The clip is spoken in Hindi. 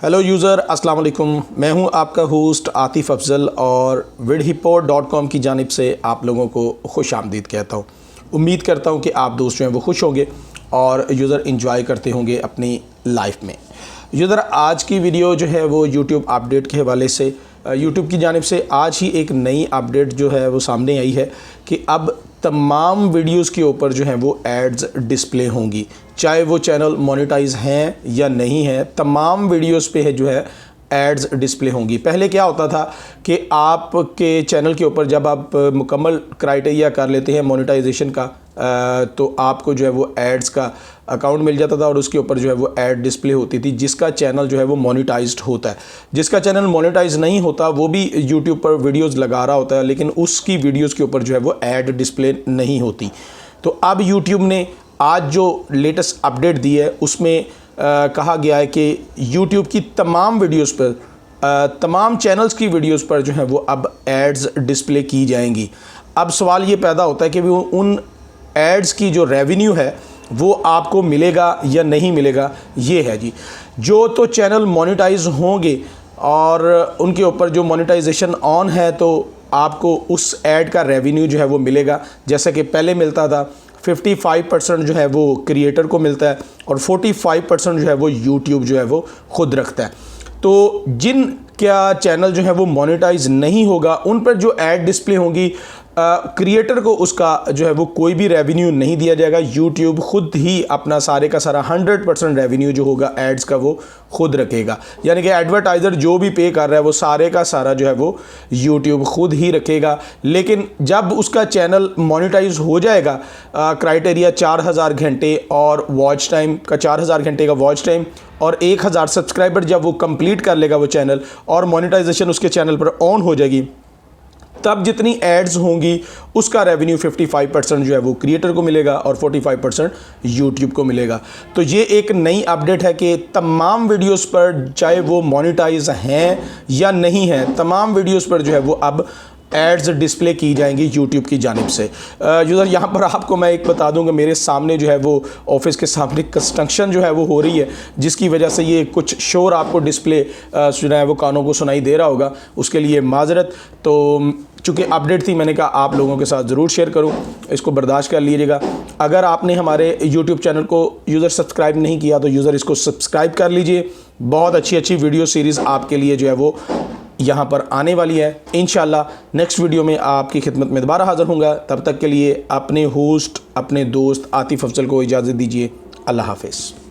हेलो यूज़र, अस्सलाम वालेकुम। मैं हूं आपका होस्ट आतिफ़ अफजल और vidhippo.com की जानिब से आप लोगों को खुश आमदीद कहता हूं। उम्मीद करता हूं कि आप दोस्त जो हैं वो खुश होंगे और यूज़र इंजॉय करते होंगे अपनी लाइफ में। यूज़र, आज की वीडियो जो है वो यूट्यूब अपडेट के हवाले से यूट्यूब की जानिब से आज ही एक नई अपडेट जो है वो सामने आई है कि अब तमाम वीडियोस के ऊपर जो हैं वो एड्स डिस्प्ले होंगी, चाहे वो चैनल मोनेटाइज हैं या नहीं है। तमाम वीडियोस पे है जो है एड्स डिस्प्ले होंगी। पहले क्या होता था कि आपके चैनल के ऊपर जब आप मुकम्मल क्राइटेरिया कर लेते हैं मोनेटाइजेशन का तो आपको जो है वो एड्स का अकाउंट मिल जाता था और उसके ऊपर जो है वो ऐड डिस्प्ले होती थी जिसका चैनल जो है वो मोनेटाइज्ड होता है। जिसका चैनल मोनेटाइज नहीं होता वो भी यूट्यूब पर वीडियोस लगा रहा होता है लेकिन उसकी वीडियोस के ऊपर जो है वो ऐड डिस्प्ले नहीं होती। तो अब यूट्यूब ने आज जो लेटेस्ट अपडेट दी है उसमें कहा गया है कि यूट्यूब की तमाम वीडियोस पर तमाम चैनल्स की वीडियोस पर जो है वो अब एड्स डिस्प्ले की जाएंगी। अब सवाल ये पैदा होता है कि वो उन एड्स की जो रेवेन्यू है वो आपको मिलेगा या नहीं मिलेगा। ये है जी, जो तो चैनल मोनेटाइज होंगे और उनके ऊपर जो मोनेटाइजेशन ऑन है तो आपको उस ऐड का रेवेन्यू जो है वो मिलेगा। जैसे कि पहले मिलता था 55% जो है वो क्रिएटर को मिलता है और 45% जो है वो यूट्यूब जो है वो खुद रखता है। तो जिन क्या चैनल जो है वो मोनेटाइज नहीं होगा उन पर जो ऐड डिस्प्ले होंगी क्रिएटर को उसका जो है वो कोई भी रेवेन्यू नहीं दिया जाएगा। यूट्यूब खुद ही अपना सारे का सारा 100% रेवेन्यू जो होगा एड्स का वो खुद रखेगा। यानी कि एडवर्टाइज़र जो भी पे कर रहा है वो सारे का सारा जो है वो यूट्यूब खुद ही रखेगा। लेकिन जब उसका चैनल मोनेटाइज हो जाएगा, क्राइटेरिया 4000 घंटे और वॉच टाइम का 4000 घंटे का वॉच टाइम और 1000 सब्सक्राइबर जब वो कंप्लीट कर लेगा वो चैनल और मोनेटाइजेशन उसके चैनल पर ऑन हो जाएगी, तब जितनी एड्स होंगी उसका रेवेन्यू 55% जो है वो क्रिएटर को मिलेगा और 45% यूट्यूब को मिलेगा। तो ये एक नई अपडेट है कि तमाम वीडियोस पर चाहे वो मोनेटाइज हैं या नहीं हैं, तमाम वीडियोस पर जो है वो अब एड्स डिस्प्ले की जाएंगी यूट्यूब की जानिब से। यूज़र, यहाँ पर आपको मैं एक बता दूँ कि मेरे सामने जो है वो ऑफिस के सामने कंस्ट्रक्शन जो है वो हो रही है जिसकी वजह से ये कुछ शोर आपको डिस्प्ले जो है वो कानों को सुनाई दे रहा होगा, उसके लिए माजरत। तो चूँकि अपडेट थी मैंने कहा आप लोगों के साथ ज़रूर शेयर करूँ, इसको बर्दाश्त कर लीजिएगा। अगर आपने हमारे यूट्यूब चैनल को यूज़र सब्सक्राइब नहीं किया तो यूज़र इसको सब्सक्राइब कर लीजिए। बहुत अच्छी वीडियो सीरीज़ आपके लिए जो है वो यहाँ पर आने वाली है। इंशाल्लाह नेक्स्ट वीडियो में आपकी खिदमत में दोबारा हाज़िर होऊंगा। तब तक के लिए अपने होस्ट अपने दोस्त आतिफ़ अफजल को इजाज़त दीजिए। अल्लाह हाफ़िज़।